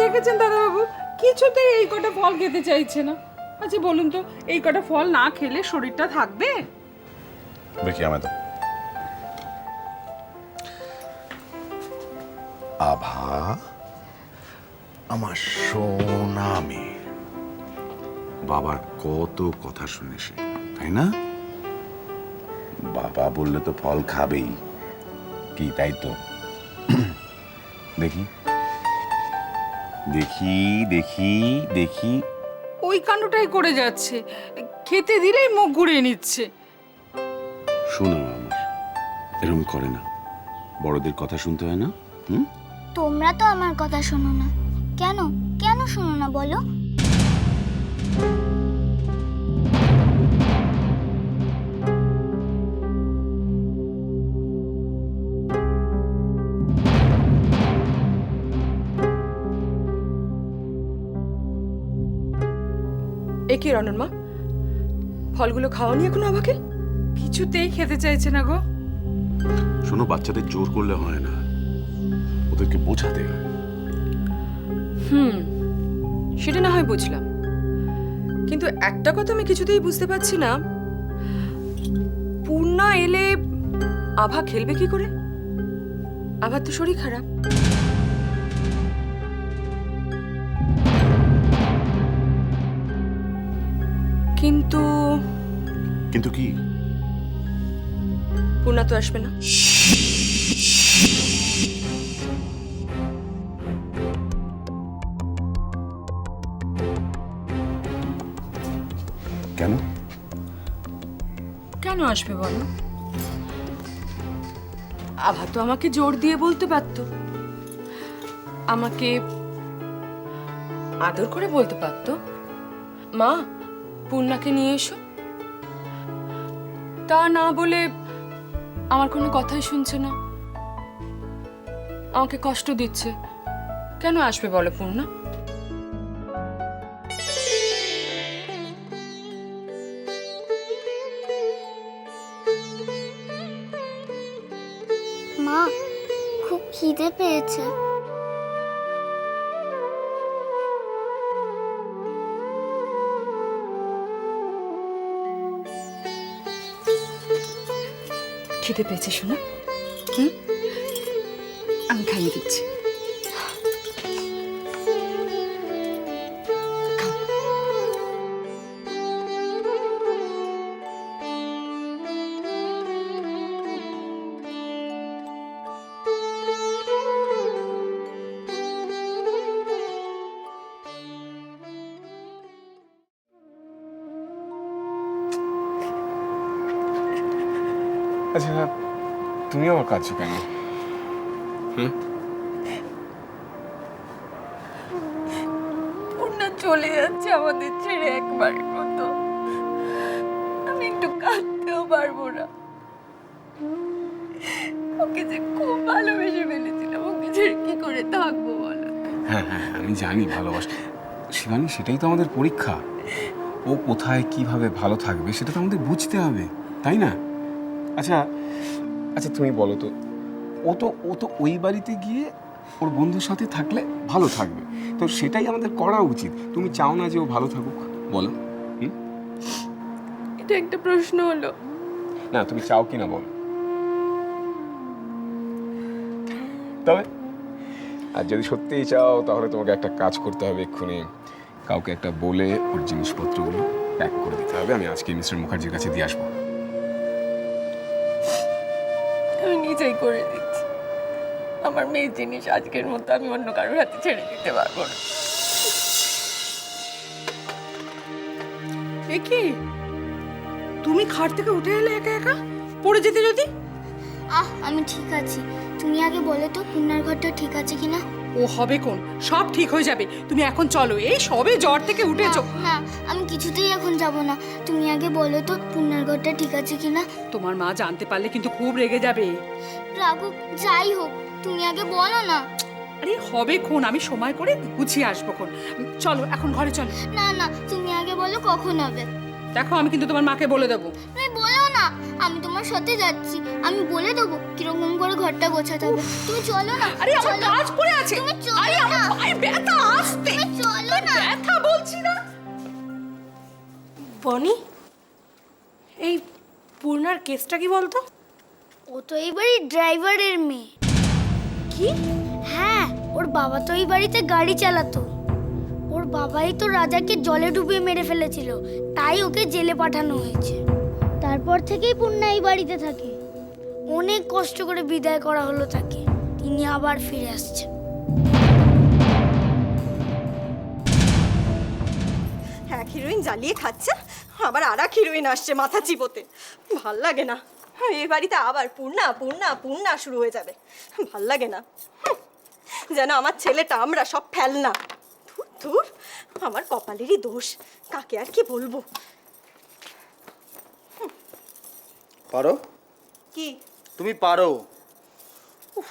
দেখেছেন দাদাবাবু, কিছুতেই এই কটা ফল খেতে চাইছে না। আচ্ছা বলুন তো, এই কটা ফল না খেলে শরীরটা থাকবে? দেখি আমায় তো। আভা, আমার সোনা মেয়ে, বাবার কত কথা শুনেছি, তাই না? বাবা বললে তো ফল খাবেই, কি তাই তো? দেখি দেখি দেখি দেখি, ওই কাণ্ডটাই করে যাচ্ছে, খেতে দিলেই মুখ ঘুরিয়ে নিচ্ছে। শোনো আমার, এরকম করে না, বড়দের কথা শুনতে হয় না? তোমরা তো আমার কথা শোনো না। কেন কেন শোনো না বলো? এ কি রনন মা, ফলগুলো খাওয়ানি এখনো আমাকে? কিছুতেই খেতে চাইছে না গো। শোনো, বাচ্চাদের জোর করলে হয় না, ওদেরকে বোঝাতে হয়। সেটা না হয় বুঝলাম, কিন্তু একটা কথা আমি কিছুতেই বুঝতে পারছি না, পূর্ণা এলে আভা খেলবে কি করে? আভার তো শরীর খারাপ। কিন্তু কিন্তু কি? পূর্ণা তো আসবে না। কেন? কেন আসবে বলো? আভা তো আমাকে জোর দিয়ে বলতে পারতো, আমাকে আদর করে বলতে পারতো, মা পূর্ণাকে নিয়ে এসো। তা না বলে আমার কোনো কথাই শুনছে না, আমাকে কষ্ট দিচ্ছে। কেন আসবে বলো পূর্ণা? মা, খুব খিদে পেয়েছে। খিদে পেয়েছে শোনা? আমি খাইয়ে দিচ্ছি। আচ্ছা, তুমি আমার কাছে কেন? পূর্ণা চলে যাচ্ছে আমাদের ছেড়ে একবারের মতো। আমি একটু কাঁদতেও পারবো না। ওকে যে খুব ভালোবেসে ফেলেছিলাম, ওকে ছেড়ে কি করে থাকবো বলো? হ্যাঁ হ্যাঁ, আমি জানি ভালোবাসা। শিবানী, সেটাই তো আমাদের পরীক্ষা। ও কোথায় কিভাবে ভালো থাকবে সেটা তো আমাদের বুঝতে হবে, তাই না? আচ্ছা আচ্ছা, তুমি বলো তো, ও তো ওই বাড়িতে গিয়ে ওর বন্ধুর সাথে থাকলে ভালো থাকবে, তো সেটাই আমাদের করা উচিত। তুমি চাও না যে ও ভালো থাকুক? বলো। এটা একটা প্রশ্ন হলো? না, তুমি চাও কি না বলো। তবে আর যদি সত্যিই চাও, তাহলে তোমাকে একটা কাজ করতে হবে এক্ষুনি। কাউকে একটা বলে ওর জিনিসপত্রগুলো প্যাক করে দিতে হবে। আমি আজকে মিস্টার মুখার্জির কাছে দিয়ে আসবো। আমি নিজেই করে দিচ্ছি। আমার মেয়ের জিনিস আজকের মতো আমি অন্য কারোর হাতে ছেড়ে দিতে পারবো না। এ কি, তুমি খাট থেকে উঠে এলে একা একা? পড়ে যেতে যদি? আমি ঠিক আছি। তুমি আগে বলো তো পূর্ণার ঘরটা ঠিক আছে কিনা। ও হবে কোন, সব ঠিক হয়ে যাবে। তুমি এখন চলো, এই সবে জ্বর থেকে উঠেছো। না, আমি কিছুতেই এখন যাব না। তুমি আগে বলো তো পূর্ণার ঘরটা ঠিক আছে কিনা। তোমার মা জানতে পারলে কিন্তু খুব রেগে যাবে। রাগু যাই হোক, তুমি আগে বলো না। আরে হবে কোন, আমি সময় করে গুছিয়ে আসবো কোন। চলো এখন ঘরে চলো। না না, তুমি আগে বলো কখন হবে। দেখো, আমি কিন্তু তোমার মাকে বলে দেবো। তুমি বলো না, আমি তোমার সাথে যাচ্ছি। আমি বলে দেবো কিরকম করে ঘরটা গোছাতে হবে। তুমি চলো না। আরে আমার চলো। কাজ পড়ে আছে। তুমি চলো আরে আমার না। পায়ে ব্যথা, বনি, এই পূর্ণার কেসটা কি বলতো? ও তো এই বাড়ির ড্রাইভারের মেয়ে। কি? হ্যাঁ, ওর বাবা তো এই বাড়িতে গাড়ি চালাতো। ওর বাবাই তো রাজাকে জলে ডুবিয়ে মেরে ফেলেছিল, তাই ওকে জেলে পাঠানো হয়েছে। তারপর থেকেই পূর্ণা এই বাড়িতে থাকে। অনেক কষ্ট করে বিদায় করা হলো তাকে, তিনি আবার ফিরে আসছে। এক হিরোইন জ্বালিয়ে খাচ্ছে, আবার আর এক হিরোইন আসছে মাথা চিবোতে। ভাল লাগে না, এই বাড়িতে আবার পূর্ণা পূর্ণা পূর্ণা শুরু হয়ে যাবে। ভাল লাগে না, যেন আমার ছেলেটা আমরা সব ফেলনা। ধুর ধুর, আমার কপালেরই দোষ, কাকে আর কি বলবো। পারো? কি? তুমি পারো। উফ,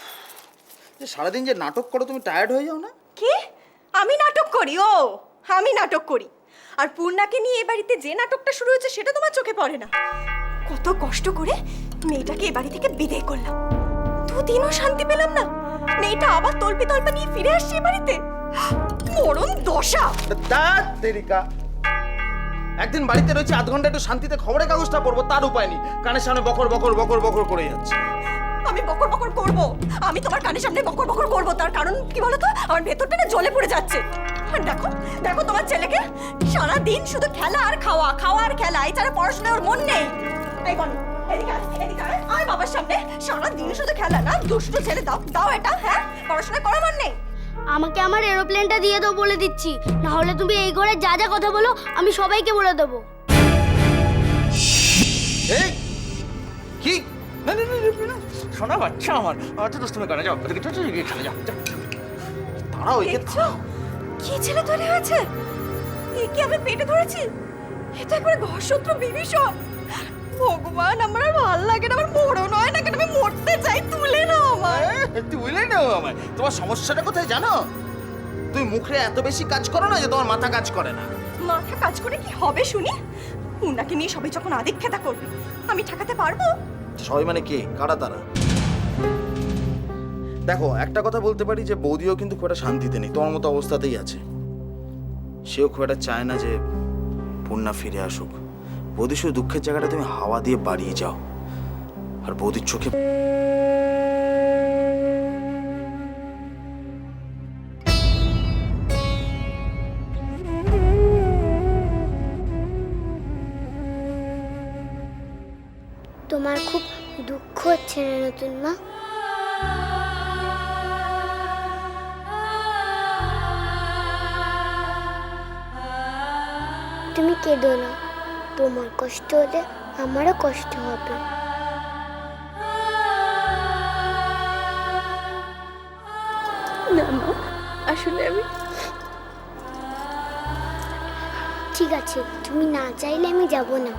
যে সারাদিন যে নাটক করো, তুমি টায়ার্ড হয়ে যাও না? কি? আমি নাটক করি? ও, আমি নাটক করি। আর পূর্ণাকে নিয়ে এ বাড়িতে যে নাটকটা শুরু হয়েছে সেটা তোমার চোখে পড়ে না? কত কষ্ট করে মেয়েটাকে এ বাড়ি থেকে বিদায় করলাম, দুদিনও শান্তি পেলাম না। মেয়েটা আবার তল্পি তল্পা নিয়ে ফিরে আসছে এ বাড়িতে। পরম দশা। দাঁত তেরিকা, একদিন বাড়িতে রয়েছে, আধ ঘন্টা একটু শান্তিতে খবরের কাগজটা পড়বো, তার উপায় নেই। কানের সামনে বকর বকর বকর বকর করে যাচ্ছে। আমি বকর বকর করব, আমি তোমার কানের সামনে বকর বকর করব, তার কারণ কি বলো তো? আমার ভেতরটা না জ্বলে পড়ে যাচ্ছে। আর দেখো দেখো তোমার ছেলেকে, সারা দিন শুধু খেলা আর খাওয়া, খাওয়া আর খেলা, এছাড়া পড়াশোনায় ওর মন নেই। এই বলো, এদিকে আয়, এদিকে আয়, আয় বাবার সামনে। সারা দিন শুধু খেলা না, দুষ্টু ছেলে। দাও দাও এটা। হ্যাঁ, পড়াশোনা করার মন নেই? আমাকে আমার এরোপ্লেনটা দিয়ে দাও বলে দিচ্ছি, না হলে তুমি এই ঘরে যা যা কথা বলো আমি সবাইকে বলে দেবো। এই কি? না না না না, না শোনা বাচ্চা আমার, তো তুমি কানে যাও, ওদিকে চল গিয়ে খেলে যাও। তারাও একে দেখছো কি ছেলে তৈরি হয়েছে? এ কি আমি পেটে ধরেছি? এ তো একবারে ঘরশত্রু বিভীষণ। ভগবান, আমার আর ভাল লাগে না, আমার মরণ হয় না কেন? আমি মরতে চাই, তুলে নাও আমার। তুই নাও আমায়। তোমার সমস্যাটা কোথায় জানো? তুমি মুখে এত বেশি কাজ করো না যে তোমার মাথা কাজ করে না। মাথা কাজ করে কি হবে শুনি? উনাকে নিয়ে সবাই যখন আদিক্ষেতা করবে, আমি ঠেকাতে পারবো? সবাই মানে কে? কারা তারা? দেখো, একটা কথা বলতে পারি যে বৌদিও কিন্তু খুব একটা শান্তিতে নেই, তোমার মতো অবস্থাতেই আছে। সেও খুব একটা চায় না যে পূর্ণা ফিরে আসুক। বৌদি শুধু দুঃখের জায়গাটা তুমি হাওয়া দিয়ে বাড়িয়ে যাও। আর বৌদির চোখে তোমার খুব দুঃখ হচ্ছে না নতুন মা? তুমি কেঁদো না, তোমার কষ্ট হলে আমারও কষ্ট হবে। না মা, আসলে আমি ঠিক আছে, তুমি না চাইলে আমি যাব না।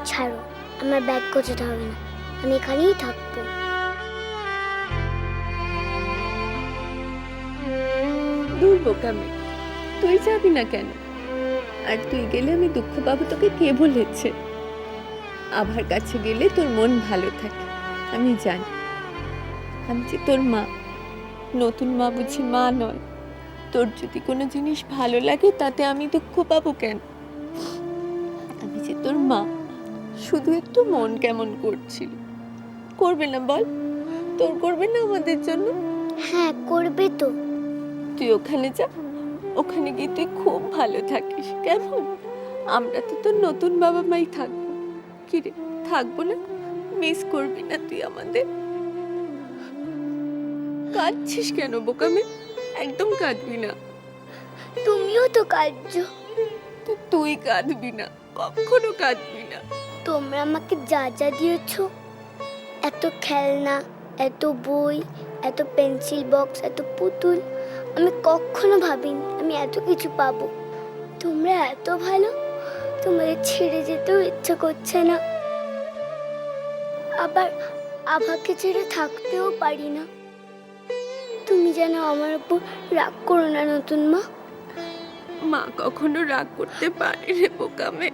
ছাড়ো, আমার ব্যাগ গোছাতে হবে না, আমি এখানেই থাকবো। দূর বোকামে, তুই যাবি না কেন? আর তুই গেলে আমি দুঃখ পাবো, তোকে কে বলেছে? আবার কাছে গেলে তোর মন ভালো থাকে, আমি জানি। আমি যে তোর মা, নতুন মা বুঝি মা নয়। তোর যদি কোনো জিনিস ভালো লাগে তাতে আমি দুঃখ পাবো কেন? আমি যে তোর মা, শুধু একটু মন কেমন করছিল। করবে না বল? তোর করবে না আমাদের জন্য? হ্যাঁ, করবে তো। তুই ওখানে যা, ওখানে গিয়ে তুই খুব ভালো থাকিস, কেমন? আমরা তো তোর নতুন বাবা মাই থাকবো। কি রে, থাকবো না? মিস করবি না তুই আমাদের? কাঁদছিস কেন বোকামে? একদম কাঁদবি না। তুমিও তো কাঁদছো। তুই কাঁদবি না, কখনো কাঁদবি না। তোমরা আমাকে যা যা দিয়েছো, এত খেলনা, এত বই, এত পেন্সিল বক্স, এত পুতুল, আমি কখনো ভাবিনি আমি এত কিছু পাবো। তোমরা এত ভালো, তোমাদের ছেড়ে যেতেও ইচ্ছা করছে না। আবার আভাকে ছেড়ে থাকতেও পারি না। তুমি যেন আমার উপর রাগ করো না নতুন মা। মা কখনো রাগ করতে পারে রে বোকামে।